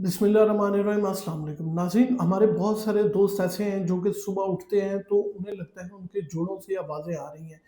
बिस्मिल्लाहिर्रहमानिर्रहीम, अस्सलाम वालेकुम नाज़रीन। हमारे बहुत सारे दोस्त ऐसे हैं जो कि सुबह उठते हैं तो उन्हें लगता है उनके जोड़ों से आवाज़ें आ रही हैं,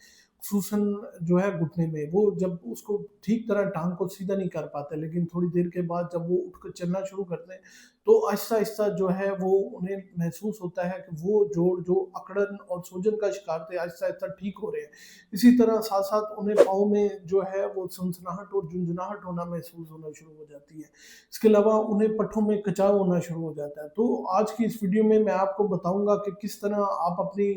ख़ुसूसन जो है घुटने में। वो जब उसको ठीक तरह टाँग को सीधा नहीं कर पाते, लेकिन थोड़ी देर के बाद जब वो उठकर चलना शुरू करते हैं तो आहिस्ता-आहिस्ता जो है वो उन्हें महसूस होता है कि वो जोड़ जो अकड़न और सूजन का शिकार थे, आहिस्ता-आहिस्ता ठीक हो रहे हैं। इसी तरह साथ-साथ उन्हें पाँव में जो है वो सनसनाहट और झुनझुनाहट होना महसूस होना शुरू हो जाती है। इसके अलावा उन्हें पट्ठों में खिंचाव होना शुरू हो जाता है। तो आज की इस वीडियो में मैं आपको बताऊँगा कि किस तरह आप अपनी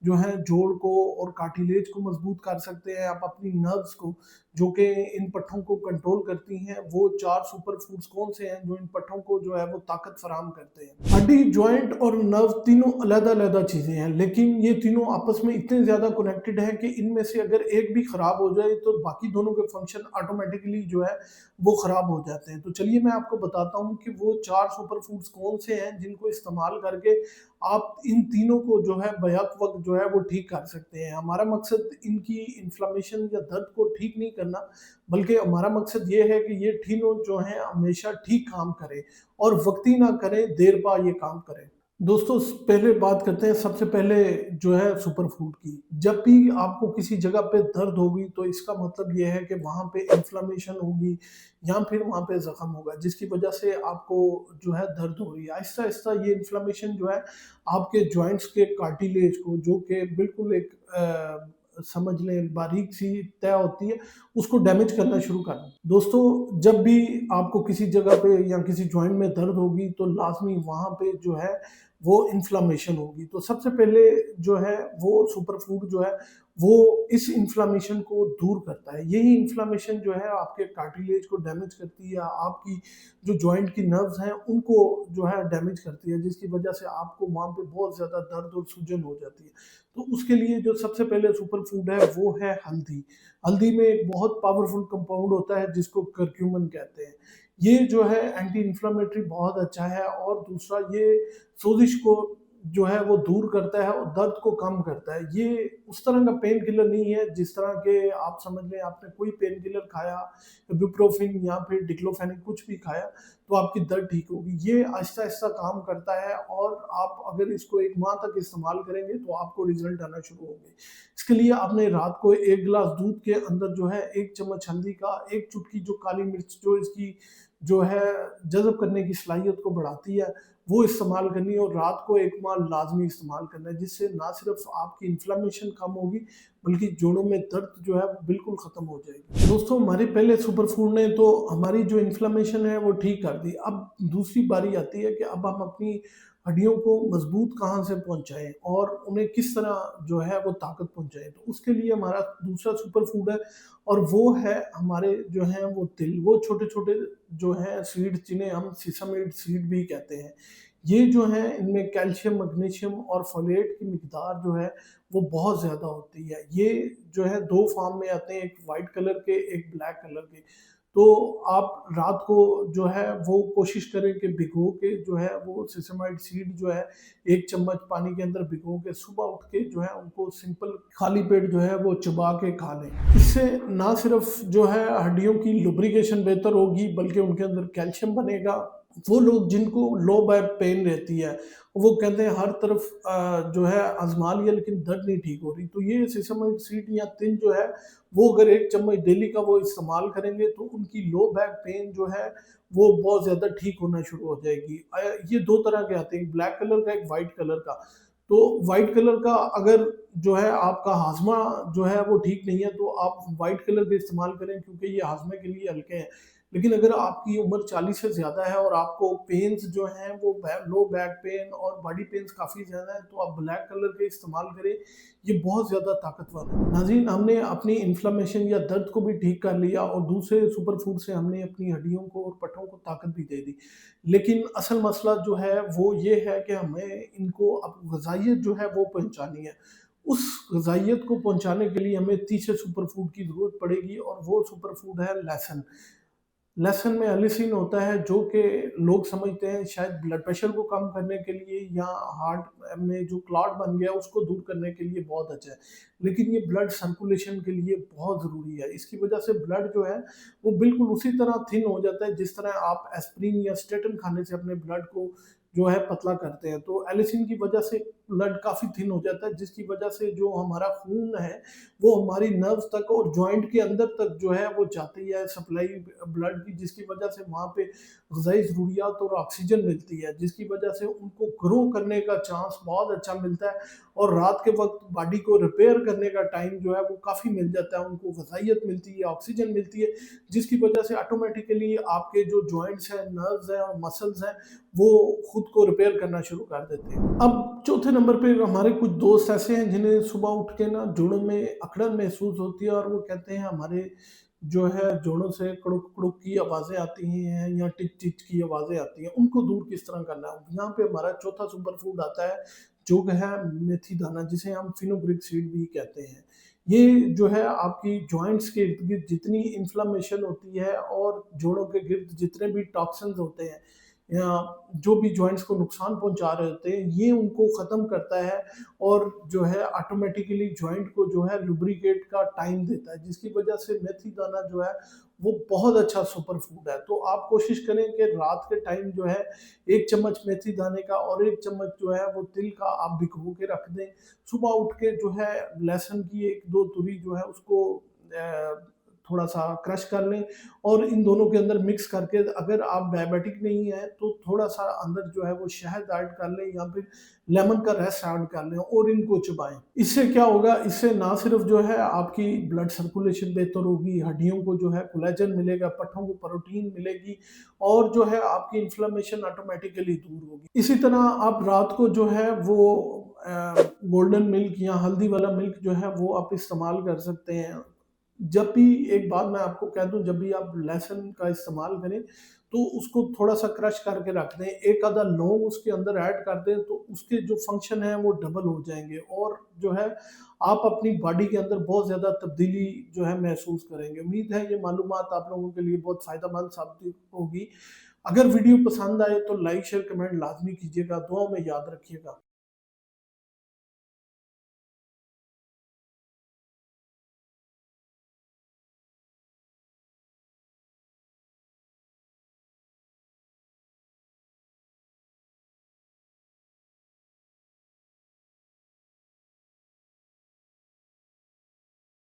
जो है जोड़ को और कार्टिलेज को मजबूत कर सकते हैं। आप अपनी नर्व्स को जो कि इन पट्ठों को कंट्रोल करती हैं, वो 4 सुपर फूड्स कौन से हैं जो इन पट्ठों को जो है वो ताकत फराहम करते हैं। हड्डी, जॉइंट और नर्व तीनों अलग-अलग चीज़ें हैं, लेकिन ये तीनों आपस में इतने ज़्यादा कनेक्टेड हैं कि इनमें से अगर एक भी खराब हो जाए तो बाकी दोनों के फंक्शन ऑटोमेटिकली जो है वो खराब हो जाते हैं। तो चलिए मैं आपको बताता हूँ कि वो 4 सुपर फूड्स कौन से हैं जिनको इस्तेमाल करके आप इन तीनों को जो है बैक वक़्त जो है वो ठीक कर सकते हैं। हमारा मकसद इनकी इन्फ्लेमेशन या दर्द को ठीक नहीं करना, बल्कि हमारा मकसद ये है कि ये तीनों जो हैं हमेशा ठीक काम करें और वक़्ती ना करें, देर पा ये काम करें। दोस्तों पहले बात करते हैं सबसे पहले जो है सुपर फूड की। जब भी आपको किसी जगह पे दर्द होगी तो इसका मतलब ये है कि वहाँ पे इन्फ्लेमेशन होगी या फिर वहाँ पे ज़ख्म होगा, जिसकी वजह से आपको जो है दर्द हो रही है। आहिस्ता-आहिस्ता ये इन्फ्लेमेशन जो है आपके जॉइंट्स के कार्टिलेज को, जो कि बिल्कुल एक समझ लें बारीक-सी तह होती है, उसको डैमेज करना शुरू कर दें। दोस्तों जब भी आपको किसी जगह पे या किसी जॉइंट में दर्द होगी तो लाज़मी वहाँ पे जो है वो इन्फ्लेमेशन होगी। तो सबसे पहले जो है वो सुपर फूड जो है वो इस इन्फ्लेमेशन को दूर करता है। यही इन्फ्लेमेशन जो है आपके कार्टिलेज को डैमेज करती है या आपकी जो जॉइंट की नर्व्स हैं उनको जो है डैमेज करती है, जिसकी वजह से आपको वहाँ पे बहुत ज़्यादा दर्द और सूजन हो जाती है। तो उसके लिए जो सबसे पहले सुपर फूड है वो है हल्दी। हल्दी में एक बहुत पावरफुल कंपाउंड होता है जिसको करक्यूमिन कहते हैं। ये जो है एंटी इन्फ्लेमेटरी बहुत अच्छा है और दूसरा ये सोजिश को जो है वो दूर करता है और दर्द को कम करता है। ये उस तरह का पेन किलर नहीं है जिस तरह के आप समझ लें आपने कोई पेन किलर खाया, इबुप्रोफेन या फिर डिक्लोफेनेक कुछ भी खाया तो आपकी दर्द ठीक होगी। ये आहिस्ता-आहिस्ता काम करता है और आप अगर इसको 1 माह तक इस्तेमाल करेंगे तो आपको रिज़ल्ट आना शुरू होंगे। इसके लिए आपने रात को 1 गिलास दूध के अंदर जो है 1 चम्मच हल्दी का, 1 चुटकी जो काली मिर्च जो इसकी जो है जज़ब करने की सलाहियत को बढ़ाती है, वो इस्तेमाल करनी है और रात को 1 माह लाज़मी इस्तेमाल करना है, जिससे ना सिर्फ़ आपकी इन्फ्लेमेशन कम होगी, बल्कि जोड़ों में दर्द जो है वो बिल्कुल ख़त्म हो जाएगी। दोस्तों हमारे पहले सुपर फूड ने तो हमारी जो इन्फ्लेमेशन है वो ठीक कर दी। अब दूसरी बारी आती है कि अब हम अपनी हड्डियों को मज़बूत कहाँ से पहुँचाएँ और उन्हें किस तरह जो है वो ताकत पहुँचाएँ। तो उसके लिए हमारा दूसरा सुपर फूड है और वो है हमारे जो हैं वो तिल। वो छोटे-छोटे जो हैं सीड्स जिन्हें हम सिसम सीड भी कहते हैं। ये जो हैं इनमें कैल्शियम, मैग्नीशियम और फोलेट की मिकदार जो है वो बहुत ज़्यादा होती है। ये जो है 2 फॉर्म में आते हैं, एक व्हाइट कलर के, एक ब्लैक कलर के। तो आप रात को जो है वो कोशिश करें कि भिगो के जो है वो सेसमाइड सीड जो है 1 चम्मच पानी के अंदर भिगो के सुबह उठ के जो है उनको सिंपल खाली पेट जो है वो चबा के खा लें। इससे ना सिर्फ जो है हड्डियों की लुब्रिकेशन बेहतर होगी बल्कि उनके अंदर कैल्शियम बनेगा। वो लोग जिनको लो बैक पेन रहती है, वो कहते हैं हर तरफ जो है आज़मा लिया लेकिन दर्द नहीं ठीक हो रही। तो ये सेसमाइड सीड या तिल जो है वो अगर 1 चम्मच डेली का वो इस्तेमाल करेंगे तो उनकी लो बैक पेन जो है वो बहुत ज़्यादा ठीक होना शुरू हो जाएगी। ये 2 तरह के आते हैं, एक ब्लैक कलर का, एक व्हाइट कलर का। तो व्हाइट कलर का अगर जो है आपका हाज़मा जो है वो ठीक नहीं है तो आप व्हाइट कलर का इस्तेमाल करें क्योंकि ये हाज़मे के लिए हल्के हैं। लेकिन अगर आपकी उम्र 40 से ज़्यादा है और आपको पेन्स जो हैं वो लो बैक पेन और बॉडी पेन्स काफ़ी ज़्यादा है तो आप ब्लैक कलर का इस्तेमाल करें, ये बहुत ज़्यादा ताकतवर है। नाज़रीन हमने अपनी इन्फ्लेमेशन या दर्द को भी ठीक कर लिया और दूसरे सुपर फूड से हमने अपनी हड्डियों को और पट्ठों को ताकत भी दे दी। लेकिन असल मसला जो है वो ये है कि हमें इनको अब ग़िज़ाइयत जो है वो पहुँचानी है। उस ग़िज़ाइयत को पहुँचाने के लिए हमें तीसरे सुपर फूड की ज़रूरत पड़ेगी और वो सुपर फूड है लहसुन। लहसुन में एलिसिन होता है जो कि लोग समझते हैं शायद ब्लड प्रेशर को कम करने के लिए या हार्ट में जो क्लॉट बन गया उसको दूर करने के लिए बहुत अच्छा है। लेकिन ये ब्लड सर्कुलेशन के लिए बहुत ज़रूरी है। इसकी वजह से ब्लड जो है वो बिल्कुल उसी तरह थिन हो जाता है जिस तरह आप एस्पिरिन या स्टेटिन खाने से अपने ब्लड को जो है पतला करते हैं। तो एलिसिन की वजह से ब्लड काफ़ी थिन हो जाता है जिसकी वजह से जो हमारा खून है वो हमारी नर्व्स तक और जॉइंट के अंदर तक जो है वो जाती है सप्लाई ब्लड की, जिसकी वजह से वहाँ पे ग़िज़ाई ज़रूरियात और ऑक्सीजन मिलती है, जिसकी वजह से उनको ग्रो करने का चांस बहुत अच्छा मिलता है और रात के वक़्त बॉडी को रिपेयर करने का टाइम जो है वो काफ़ी मिल जाता है, उनको ग़िज़ाइयत मिलती है, ऑक्सीजन मिलती है, जिसकी वजह से ऑटोमैटिकली आपके जो जॉइंट्स हैं, नर्व्स हैं और मसल्स हैं, वो खुद को रिपेयर करना शुरू कर देते हैं। अब चौथे नंबर पे हमारे कुछ दोस्त ऐसे हैं जिन्हें सुबह उठ के ना जोड़ों में अकड़न महसूस होती है और वो कहते हैं हमारे जो है जोड़ों से कड़ुक-कड़ुक की आवाज़ें आती हैं या टिच-टिच की आवाज़ें आती हैं, उनको दूर किस तरह करना है? यहाँ पे हमारा चौथा सुपर फूड आता है जो है मेथी दाना जिसे हम फेनुग्रीक सीड भी कहते हैं। ये जो है आपकी जॉइंट्स के इर्द-गिर्द जितनी इन्फ्लेमेशन होती है और जोड़ों के गिर्द जितने भी टॉक्सिन्स होते हैं या जो भी जॉइंट्स को नुकसान पहुँचा रहे होते हैं, ये उनको ख़त्म करता है और जो है ऑटोमैटिकली जॉइंट को जो है लुब्रिकेट का टाइम देता है, जिसकी वजह से मेथी दाना जो है वो बहुत अच्छा सुपर फूड है। तो आप कोशिश करें कि रात के टाइम जो है 1 चम्मच मेथी दाने का और 1 चम्मच जो है वो तिल का आप भिगो के रख दें। सुबह उठ के जो है लहसुन की 1-2 तुरी जो है उसको थोड़ा-सा क्रश कर लें और इन दोनों के अंदर मिक्स करके अगर आप डायबिटिक नहीं हैं, तो थोड़ा-सा अंदर जो है वो शहद ऐड कर लें या फिर लेमन का रस ऐड कर लें और इनको चबाएँ। इससे क्या होगा, इससे ना सिर्फ़ जो है आपकी ब्लड सर्कुलेशन बेहतर होगी, हड्डियों को जो है कोलेजन मिलेगा, पट्ठों को प्रोटीन मिलेगी और जो है आपकी इन्फ्लेमेशन ऑटोमैटिकली दूर होगी। इसी तरह आप रात को जो है वो गोल्डन मिल्क या हल्दी वाला मिल्क जो है वो आप इस्तेमाल कर सकते हैं। जब भी एक बात मैं आपको कह दूँ जब भी आप लहसुन का इस्तेमाल करें, तो उसको थोड़ा-सा क्रश करके रख दें, एक आधा लौंग उसके अंदर ऐड कर दें, तो उसके जो फंक्शन हैं वो डबल हो जाएँगे और जो है आप अपनी बॉडी के अंदर बहुत ज़्यादा तब्दीली जो है महसूस करेंगे। उम्मीद है ये मालूमात आप लोगों के लिए बहुत फ़ायदेमंद साबित होगी। अगर वीडियो पसंद आए तो लाइक, शेयर, कमेंट लाज़मी कीजिएगा। दुआ में याद रखिएगा।